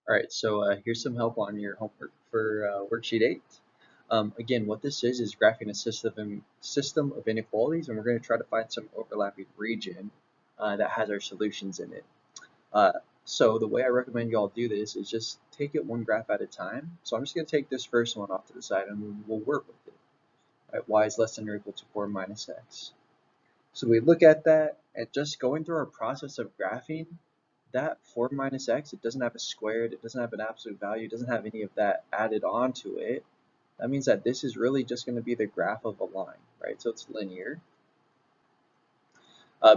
All right, so here's some help on your homework for worksheet 8. Again, what this is graphing a system of inequalities, and we're going to try to find some overlapping region that has our solutions in it. Uh, so the way I recommend you all do this is just take it one graph at a time. So I'm just going to take this first one off to the side and we'll work with it. All right, y is less than or equal to 4 minus x. So we look at that and just going through our process of graphing, that 4 minus x, it doesn't have a squared, it doesn't have an absolute value, it doesn't have any of that added onto it. That means that this is really just going to be the graph of a line, right? So it's linear.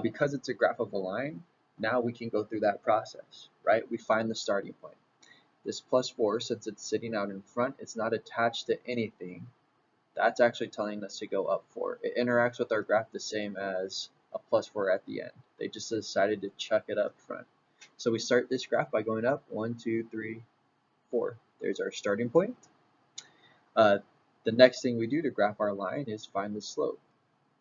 Because it's a graph of a line, now we can go through that process, right? We find the starting point. This plus 4, since it's sitting out in front, it's not attached to anything. That's actually telling us to go up 4. It interacts with our graph the same as a plus 4 at the end. They just decided to chuck it up front. So we start this graph by going up 1, 2, 3, 4. There's our starting point. The next thing we do to graph our line is find the slope,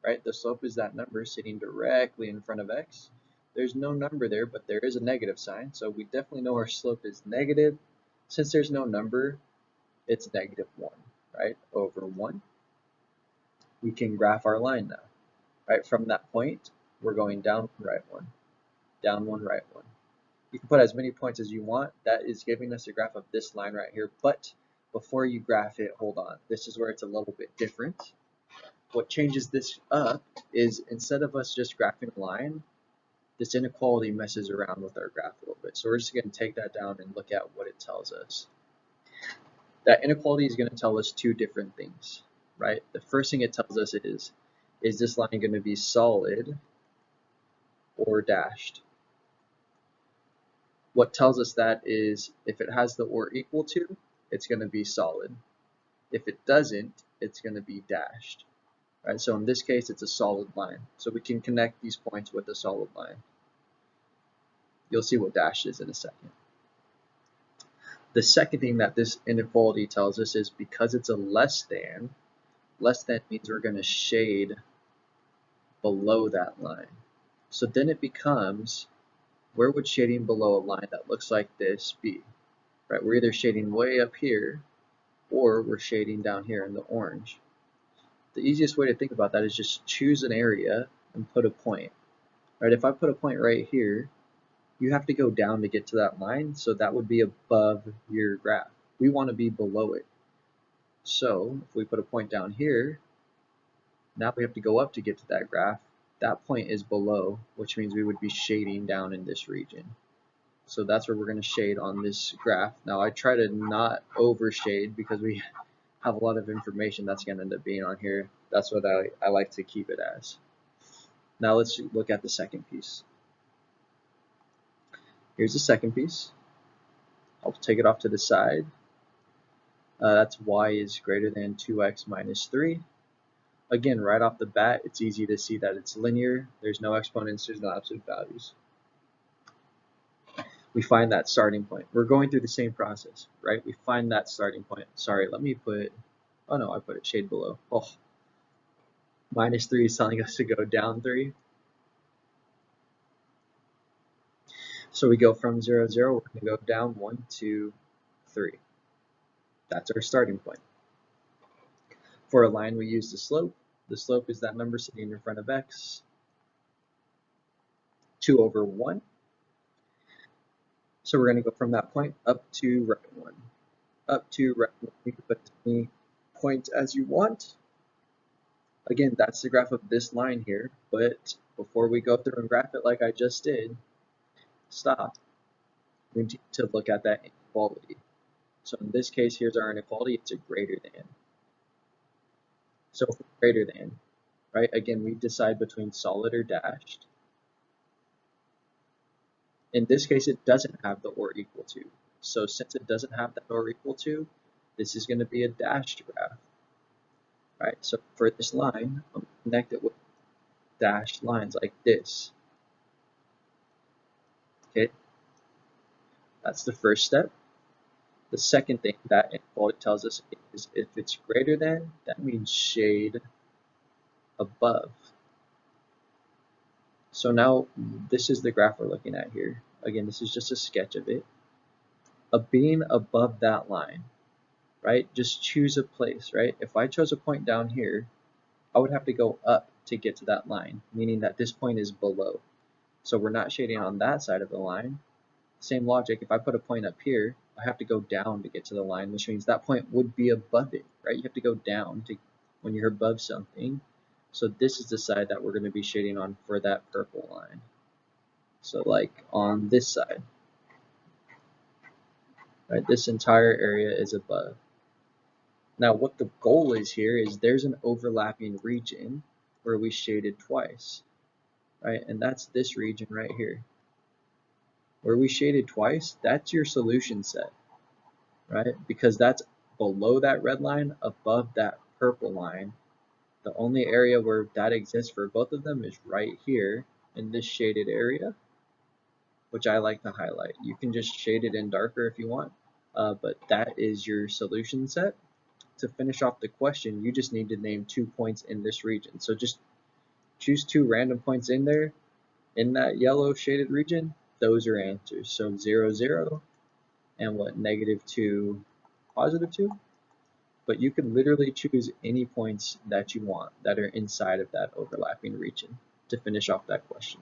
right? The slope is that number sitting directly in front of x. There's no number there, but there is a negative sign, so we definitely know our slope is negative. Since there's no number, it's negative 1, right, over 1. We can graph our line now, right? From that point, we're going down 1, right 1, down 1, right 1. You can put as many points as you want. That is giving us a graph of this line right here, but before you graph it, hold on. This is where it's a little bit different. What changes this up is instead of us just graphing a line, this inequality messes around with our graph a little bit. So we're just going to take that down and look at what it tells us. That inequality is going to tell us two different things, right? The first thing it tells us is this line going to be solid or dashed? What tells us that is if it has the or equal to, it's going to be solid. If it doesn't, it's going to be dashed. Right? So in this case, it's a solid line. So we can connect these points with a solid line. You'll see what dashed is in a second. The second thing that this inequality tells us is because it's a less than means we're going to shade below that line. So then it becomes, where would shading below a line that looks like this be? Right? We're either shading way up here or we're shading down here in the orange. The easiest way to think about that is just choose an area and put a point. Right? If I put a point right here, you have to go down to get to that line, so that would be above your graph. We want to be below it. So if we put a point down here, now we have to go up to get to that graph. That point is below, which means we would be shading down in this region. So that's where we're going to shade on this graph. Now I try to not overshade because we have a lot of information that's going to end up being on here. That's what I like to keep it as. Now let's look at the second piece. Here's the second piece. I'll take it off to the side. That's y is greater than 2x minus 3. Again, right off the bat, it's easy to see that it's linear. There's no exponents, there's no absolute values. We find that starting point. We're going through the same process, right? We find that starting point. Sorry, let me put, oh no, I put it shade below. Oh, minus 3 is telling us to go down 3. So we go from 0, 0, we're going to go down 1, 2, 3. That's our starting point. For a line, we use the slope. The slope is that number sitting in front of x, 2 over 1. So we're going to go from that point up to right 1. Up to right 1. You can put as many points as you want. Again, that's the graph of this line here, but before we go through and graph it like I just did, stop. We need to look at that inequality. So in this case, here's our inequality. It's a greater than. So greater than, right? Again, we decide between solid or dashed. In this case, it doesn't have the or equal to. So since it doesn't have that or equal to, this is going to be a dashed graph. Right? So for this line, I'm going to connect it with dashed lines like this. Okay, that's the first step. The second thing that inequality tells us is if it's greater than, that means shade above. So now this is the graph we're looking at here. Again, this is just a sketch of it. being above that line, right? Just choose a place, right? If I chose a point down here, I would have to go up to get to that line, meaning that this point is below. So we're not shading on that side of the line. Same logic, if I put a point up here, I have to go down to get to the line, which means that point would be above it, right? You have to go down to when you're above something. So this is the side that we're going to be shading on for that purple line. So like on this side, right? This entire area is above. Now what the goal is here is there's an overlapping region where we shaded twice, right? And that's this region right here. Where we shaded twice, that's your solution set, right? Because that's below that red line, above that purple line. The only area where that exists for both of them is right here in this shaded area, which I like to highlight. You can just shade it in darker if you want, but that is your solution set. To finish off the question, you just need to name 2 points in this region. So just choose 2 random points in there, in that yellow shaded region. Those are answers. So 0, 0, and what, -2, +2. But you can literally choose any points that you want that are inside of that overlapping region to finish off that question.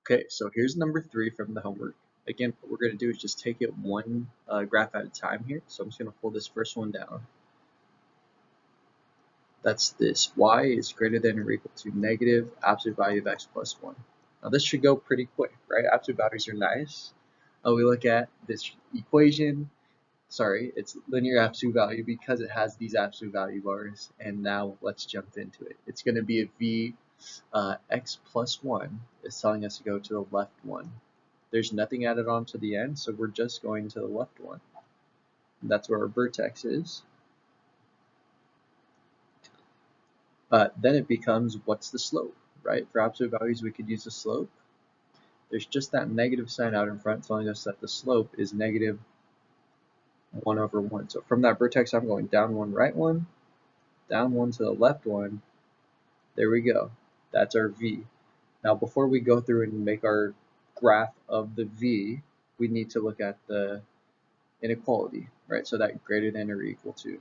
Okay, so here's number 3 from the homework. Again, what we're going to do is just take it one graph at a time here. So I'm just going to pull this first one down. That's this. Y is greater than or equal to negative absolute value of x plus 1. Now this should go pretty quick, right? Absolute values are nice. We look at this equation. Sorry, it's linear absolute value because it has these absolute value bars. And now let's jump into it. It's going to be a v x plus 1 is telling us to go to the left one. There's nothing added on to the end, so we're just going to the left one. And that's where our vertex is. Then it becomes, what's the slope, right? For absolute values, we could use the slope. There's just that negative sign out in front telling us that the slope is negative 1 over 1. So from that vertex, I'm going down 1, right 1, down 1 to the left 1. There we go. That's our v. Now, before we go through and make our graph of the v, we need to look at the inequality, right? So that greater than or equal to.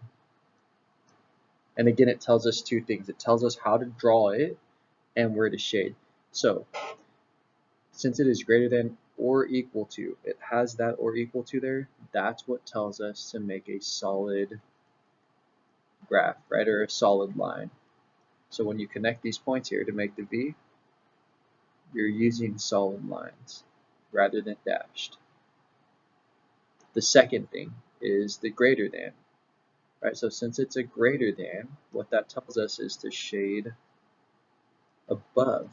And again, it tells us 2 things. It tells us how to draw it and where to shade. So since it is greater than or equal to, it has that or equal to there. That's what tells us to make a solid graph, right? Or a solid line. So when you connect these points here to make the V, you're using solid lines rather than dashed. The second thing is the greater than, right? So since it's a greater than, what that tells us is to shade above.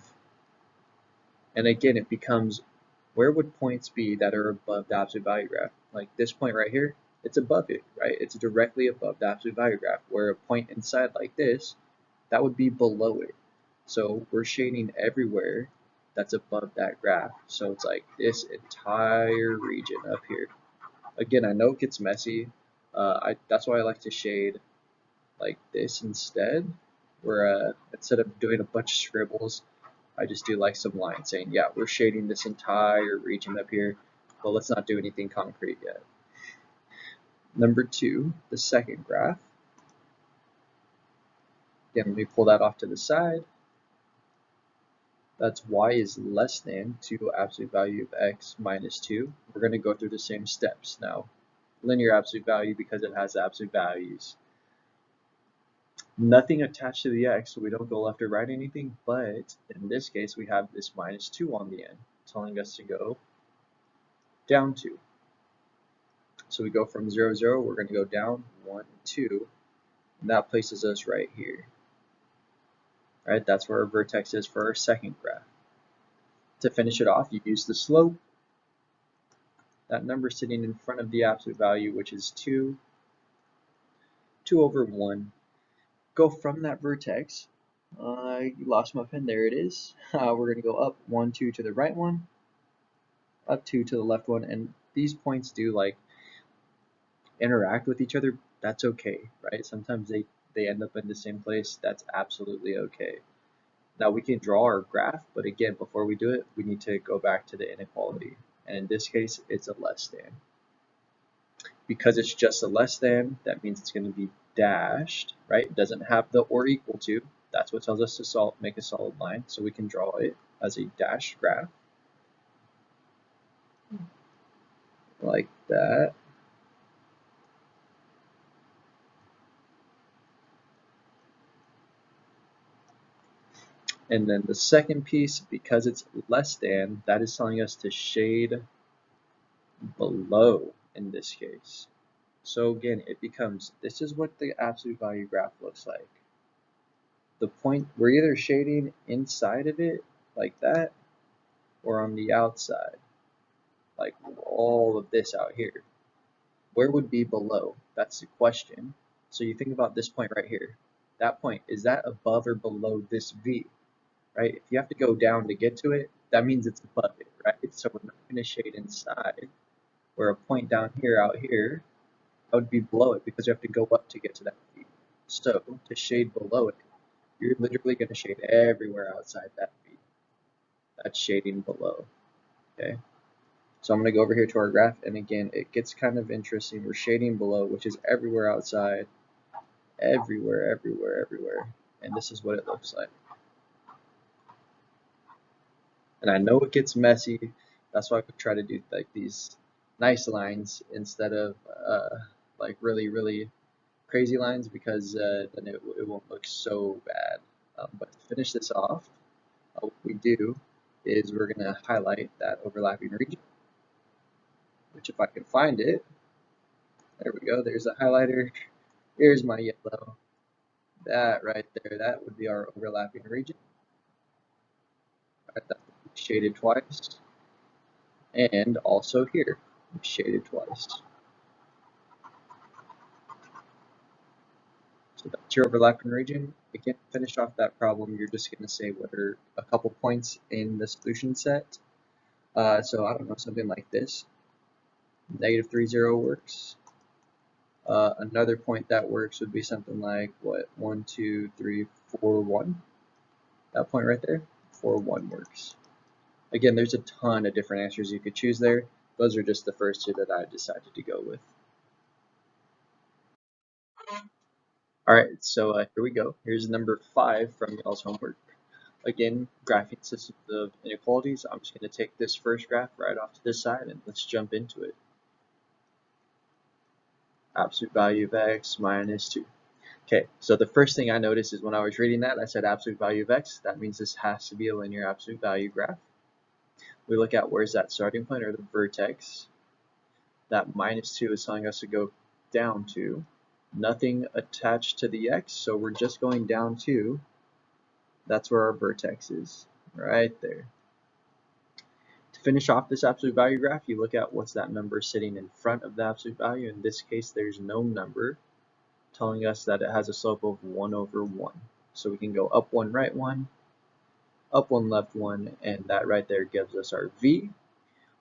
And again, it becomes, where would points be that are above the absolute value graph? Like this point right here, it's above it, right? It's directly above the absolute value graph, where a point inside like this, that would be below it. So we're shading everywhere that's above that graph. So it's like this entire region up here. Again, I know it gets messy. That's why I like to shade like this instead, where instead of doing a bunch of scribbles, I just do like some lines saying, yeah, we're shading this entire region up here, but let's not do anything concrete yet. Number 2, the second graph. Again, let me pull that off to the side. That's y is less than 2 absolute value of x minus 2. We're going to go through the same steps now. Linear absolute value because it has absolute values. Nothing attached to the x, so we don't go left or right anything, but in this case we have this minus 2 on the end, telling us to go down 2. So we go from 0, 0, we're going to go down 1, 2, and that places us right here. Right, that's where our vertex is for our second graph. To finish it off, you use the slope. That number sitting in front of the absolute value, which is 2 over 1. Go from that vertex. I lost my pen. There it is. We're going to go up 1, 2 to the right one, up 2 to the left one, and these points do like interact with each other. That's okay, right? Sometimes they end up in the same place. That's absolutely okay. Now we can draw our graph, but again, before we do it, we need to go back to the inequality. and in this case it's a less than. Because it's just a less than, that means it's going to be dashed, right? It doesn't have the or equal to. That's what tells us to make a solid line, so we can draw it as a dashed graph like that. And then the second piece, because it's less than, that is telling us to shade below in this case. So again, it becomes, this is what the absolute value graph looks like. The point, we're either shading inside of it like that, or on the outside, like all of this out here. Where would be below? That's the question. So you think about this point right here. That point, is that above or below this V? Right? If you have to go down to get to it, that means it's above it, right? So we're not going to shade inside, where a point down here, out here, would be below it because you have to go up to get to that V. So to shade below it, you're literally going to shade everywhere outside that V. That's shading below, okay? So I'm going to go over here to our graph, and again, it gets kind of interesting. We're shading below, which is everywhere outside, everywhere, everywhere, everywhere, and this is what it looks like. And I know it gets messy. That's why I try to do like these nice lines instead of like really, really crazy lines, because then it won't look so bad. But to finish this off, what we do is we're going to highlight that overlapping region, which if I can find it, there we go, there's a highlighter. Here's my yellow. That right there, that would be our overlapping region. Right, that would be shaded twice. And also here, shaded twice. So that's your overlapping region. Again, finish off that problem, you're just going to say what are a couple points in the solution set. So I don't know, something like this. -3, 0 works. Another point that works would be something like what, 1, 2, 3, 4, 1. That point right there, 4, 1 works. Again, there's a ton of different answers you could choose there. Those are just the first two that I decided to go with. All right, so here we go. Here's number 5 from y'all's homework. Again, graphing systems of inequalities. I'm just going to take this first graph right off to this side and let's jump into it. Absolute value of x minus 2. Okay, so the first thing I noticed is when I was reading that, I said absolute value of x. That means this has to be a linear absolute value graph. We look at where's that starting point or the vertex. That minus 2 is telling us to go down to. Nothing attached to the x, so we're just going down to. That's where our vertex is, right there. To finish off this absolute value graph, you look at what's that number sitting in front of the absolute value. In this case, there's no number, telling us that it has a slope of 1 over 1. So we can go up 1, right 1, up 1, left 1, and that right there gives us our v.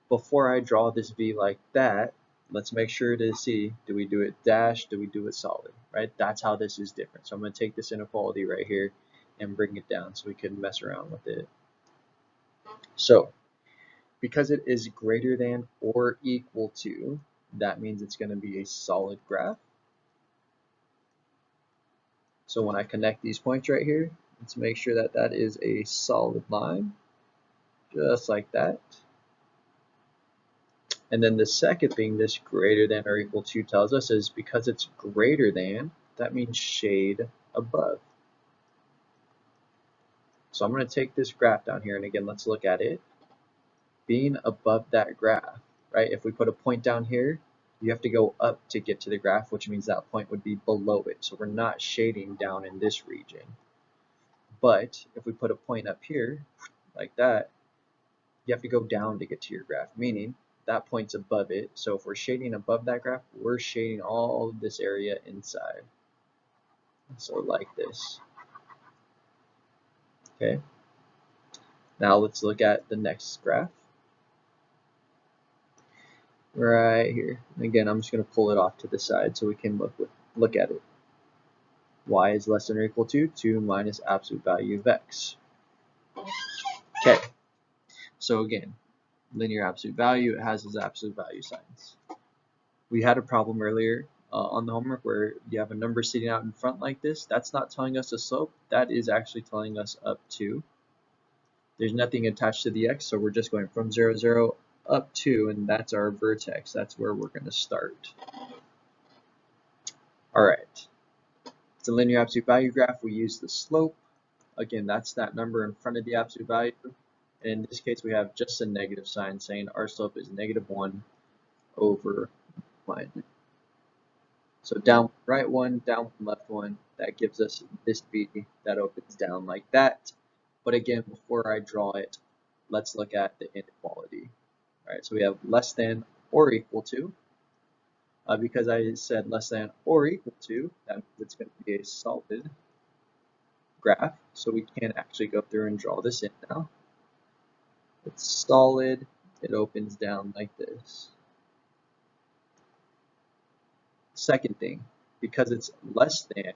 Before I draw this v like that, let's make sure to see, do we do it dashed, do we do it solid, right? That's how this is different. So I'm going to take this inequality right here and bring it down so we can mess around with it. So because it is greater than or equal to, that means it's going to be a solid graph. So when I connect these points right here, let's make sure that that is a solid line, just like that. And then the second thing this greater than or equal to tells us is because it's greater than, that means shade above. So I'm going to take this graph down here, and again, let's look at it. Being above that graph, right? If we put a point down here, you have to go up to get to the graph, which means that point would be below it. So we're not shading down in this region. But if we put a point up here, like that, you have to go down to get to your graph, meaning that point's above it. So if we're shading above that graph, we're shading all of this area inside. So like this. Okay. Now let's look at the next graph. Right here. Again, I'm just going to pull it off to the side so we can look at it. Y is less than or equal to 2 minus absolute value of x. Okay. So again, linear absolute value, it has its absolute value signs. We had a problem earlier on the homework where you have a number sitting out in front like this. That's not telling us a slope. That is actually telling us up 2. There's nothing attached to the x, so we're just going from 0, 0 up 2, and that's our vertex. That's where we're going to start. All right. It's a linear absolute value graph. We use the slope. Again, that's that number in front of the absolute value. And in this case, we have just a negative sign saying our slope is -1 over 1. So down right 1, down 1, left 1, that gives us this b that opens down like that. But again, before I draw it, let's look at the inequality. All right, so we have less than or equal to. Because I said less than or equal to, that means it's going to be a solid graph. So we can actually go through and draw this in now. It's solid. It opens down like this. Second thing, because it's less than,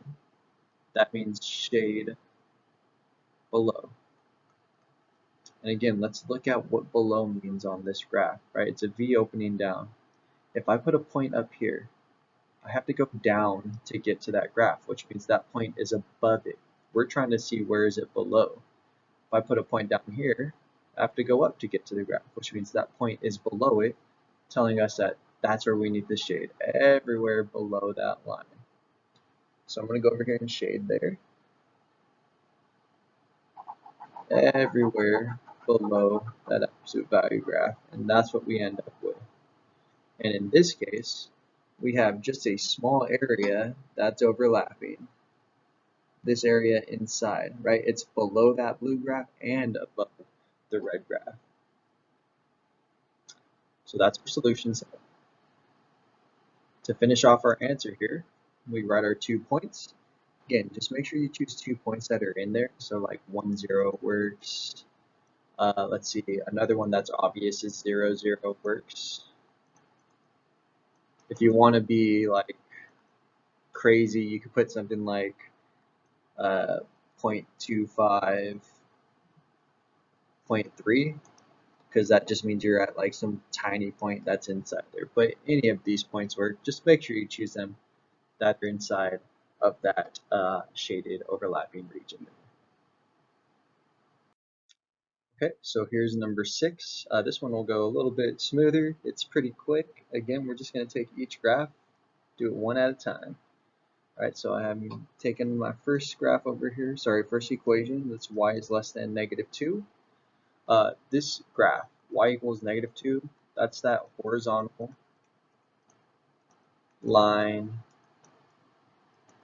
that means shade below. And again, let's look at what below means on this graph, right? It's a V opening down. If I put a point up here, I have to go down to get to that graph, which means that point is above it. We're trying to see where is it below. If I put a point down here, I have to go up to get to the graph, which means that point is below it, telling us that that's where we need the shade, everywhere below that line. So I'm going to go over here and shade there. Everywhere below that absolute value graph, and that's what we end up with. And in this case, we have just a small area that's overlapping this area inside, right? It's below that blue graph and above the red graph. So that's our solution set. To finish off our answer here, we write our 2 points. Again, just make sure you choose 2 points that are in there. So like 1, 0 works. Let's see, another one that's obvious is 0, 0 works. If you want to be like crazy, you could put something like 0.25, 0.3, because that just means you're at like some tiny point that's inside there. But any of these points work. Just make sure you choose them that are inside of that shaded overlapping region. Okay, so here's number 6. This one will go a little bit smoother. It's pretty quick. Again, we're just going to take each graph, do it one at a time. All right, so I'm taking my first graph over here, first equation, that's y is less than -2. This graph, y equals -2, that's that horizontal line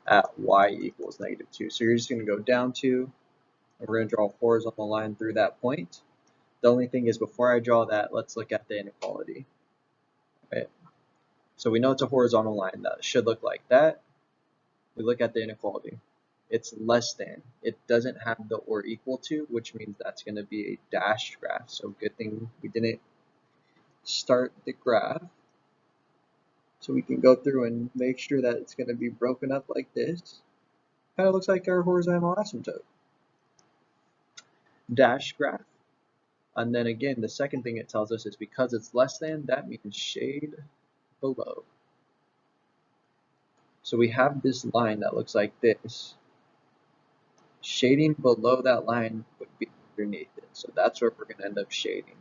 at y equals -2. So you're just going to go down 2, and we're going to draw a horizontal line through that point. The only thing is, before I draw that, let's look at the inequality. Right? So we know it's a horizontal line that should look like that. We look at the inequality. It's less than. It doesn't have the or equal to, which means that's going to be a dashed graph. So good thing we didn't start the graph. So we can go through and make sure that it's going to be broken up like this. Kind of looks like our horizontal asymptote. Dash graph. And then again, the second thing it tells us is because it's less than, that means shade below. So we have this line that looks like this. Shading below that line would be underneath it. So that's where we're going to end up shading.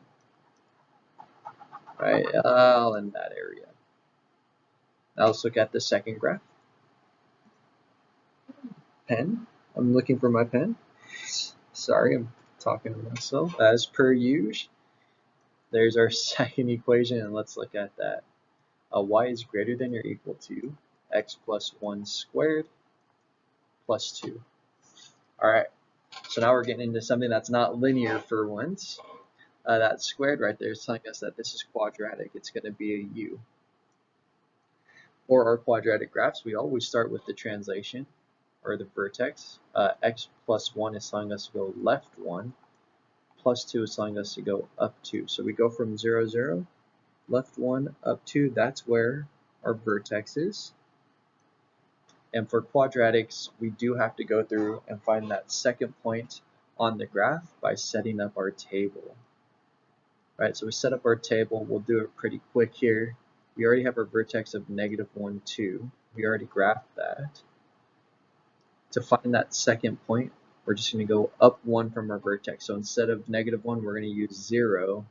Right, all in that area. Now let's look at the second graph. Pen. I'm looking for my pen. Sorry, I'm talking to myself. As per usual, there's our second equation, and let's look at that. Y is greater than or equal to x plus 1 squared plus 2. All right, so now we're getting into something that's not linear for once. That squared right there is telling us that this is quadratic. It's going to be a u. For our quadratic graphs, we always start with the translation, or the vertex. X plus 1 is telling us to go left 1, plus 2 is telling us to go up 2. So we go from 0, 0, left 1, up 2. That's where our vertex is. And for quadratics, we do have to go through and find that second point on the graph by setting up our table. Right, so we set up our table. We'll do it pretty quick here. We already have our vertex of -1, 2. We already graphed that. To find that second point, we're just going to go up 1 from our vertex. So instead of -1, we're going to use 0.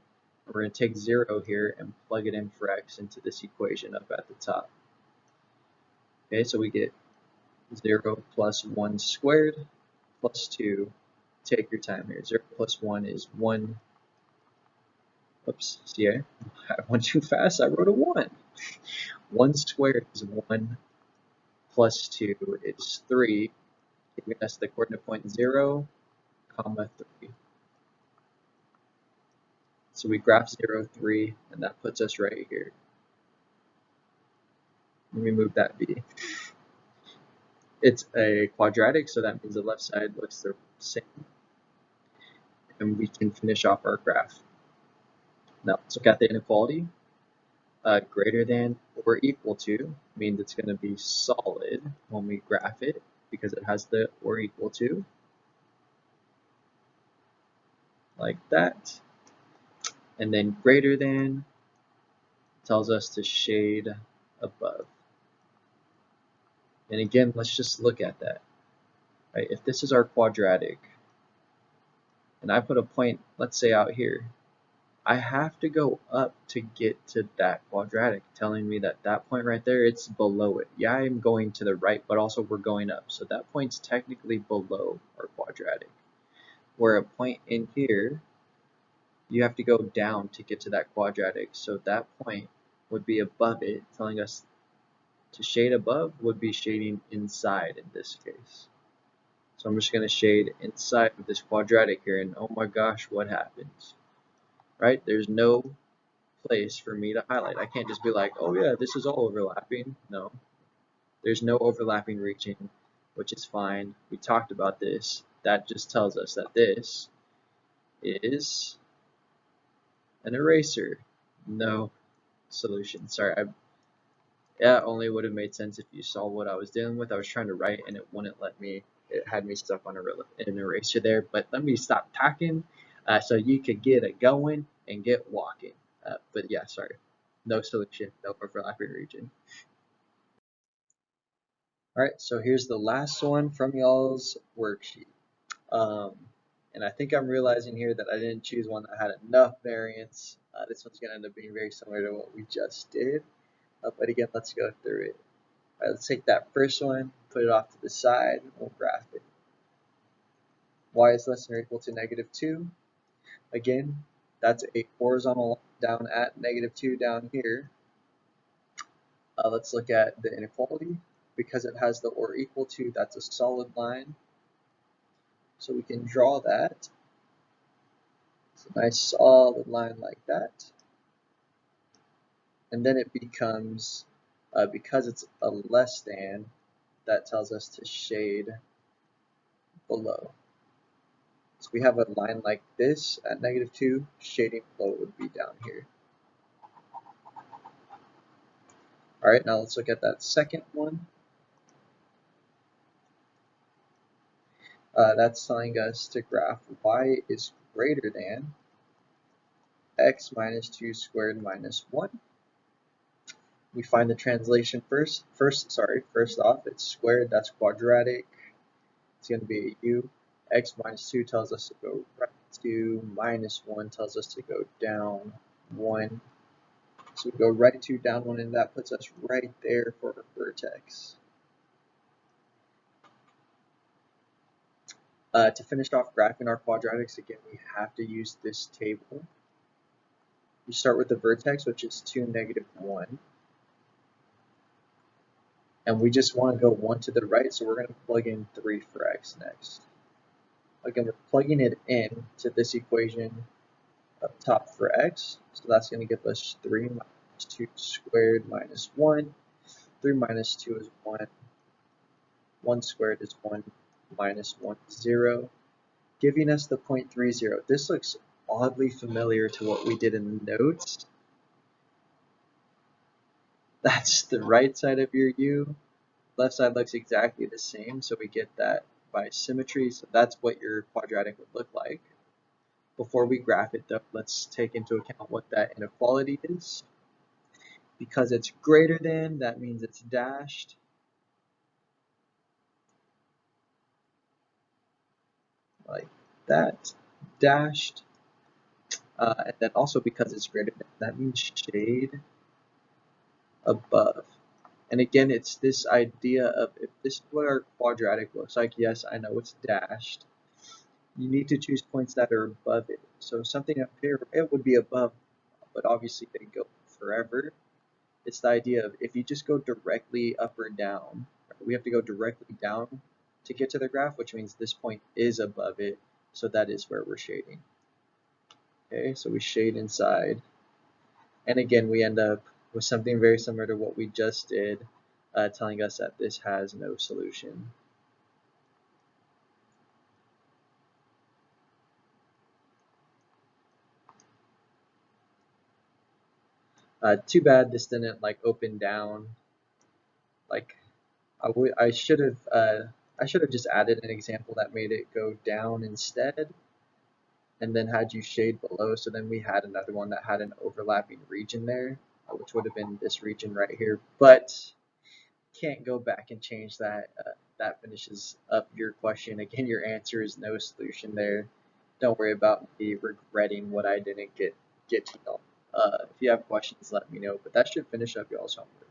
We're going to take 0 here and plug it in for x into this equation up at the top. Okay, so we get 0 plus 1 squared plus 2. Take your time here. 0 plus 1 is 1. Oops, see, I went too fast. I wrote a 1. 1 squared is 1 plus 2 is 3, giving us the coordinate point 0, comma 3. So we graph 0, 3, and that puts us right here. Let me move that b. It's a quadratic, so that means the left side looks the same. And we can finish off our graph. Now let's look at the inequality. Greater than or equal to means it's going to be solid when we graph it because it has the or equal to, like that. And then greater than tells us to shade above. And again, let's just look at that. Right? If this is our quadratic, and I put a point, let's say out here, I have to go up to get to that quadratic, telling me that that point right there, it's below it. Yeah, I'm going to the right, but also we're going up. So that point's technically below our quadratic. Where a point in here, you have to go down to get to that quadratic. So that point would be above it, telling us to shade above would be shading inside in this case. So I'm just going to shade inside of this quadratic here, and oh my gosh, what happens? Right? There's no place for me to highlight. I can't just be like, oh yeah, this is all overlapping. No, there's no overlapping region, which is fine. We talked about this. That just tells us that this is an eraser. No solution. Sorry, yeah, only would have made sense if you saw what I was dealing with. I was trying to write and it wouldn't let me. It had me stuck on an eraser there. But let me stop talking so you could get it going and get walking. But yeah, sorry. No solution, no overlapping region. All right, so here's the last one from y'all's worksheet. And I think I'm realizing here that I didn't choose one that had enough variance. This one's going to end up being very similar to what we just did. But again, let's go through it. All right, let's take that first one, put it off to the side, and we'll graph it. Y is less than or equal to -2. Again, that's a horizontal down at -2 down here. Let's look at the inequality. Because it has the or equal to, that's a solid line. So we can draw that. It's a nice solid line like that. And then it becomes, because it's a less than, that tells us to shade below. So we have a line like this at -2, shading below would be down here. All right, now let's look at that second one. That's telling us to graph y is greater than x minus 2 squared minus 1. We find the translation first off, it's squared, that's quadratic. It's going to be a u. X minus 2 tells us to go right 2, minus 1 tells us to go down 1. So we go right 2, down 1, and that puts us right there for our vertex. To finish off graphing our quadratics, again, we have to use this table. We start with the vertex, which is 2, -1. And we just want to go 1 to the right, so we're going to plug in 3 for x next. Again, we're plugging it in to this equation up top for x. So that's going to give us 3 minus 2 squared minus 1. 3 minus 2 is 1. 1 squared is 1 minus 1 is 0, giving us the 0.30. This looks oddly familiar to what we did in the notes. That's the right side of your u. Left side looks exactly the same, so we get that by symmetry. So that's what your quadratic would look like. Before we graph it though, let's take into account what that inequality is. Because it's greater than, that means it's dashed. Like that, dashed. And then also because it's greater than, that means shade above. And again, it's this idea of if this is what our quadratic looks like, yes, I know it's dashed. You need to choose points that are above it. So something up here, it would be above, but obviously they go forever. It's the idea of if you just go directly up or down, right, we have to go directly down to get to the graph, which means this point is above it. So that is where we're shading. Okay, so we shade inside. And again, we end up with something very similar to what we just did, telling us that this has no solution. Too bad this didn't like open down. Like I should have just added an example that made it go down instead, and then had you shade below. So then we had another one that had an overlapping region there, which would have been this region right here. But can't go back and change that. That finishes up your question. Again, your answer is no solution there. Don't worry about me regretting what I didn't get to y'all. If you have questions, let me know. But that should finish up y'all's homework.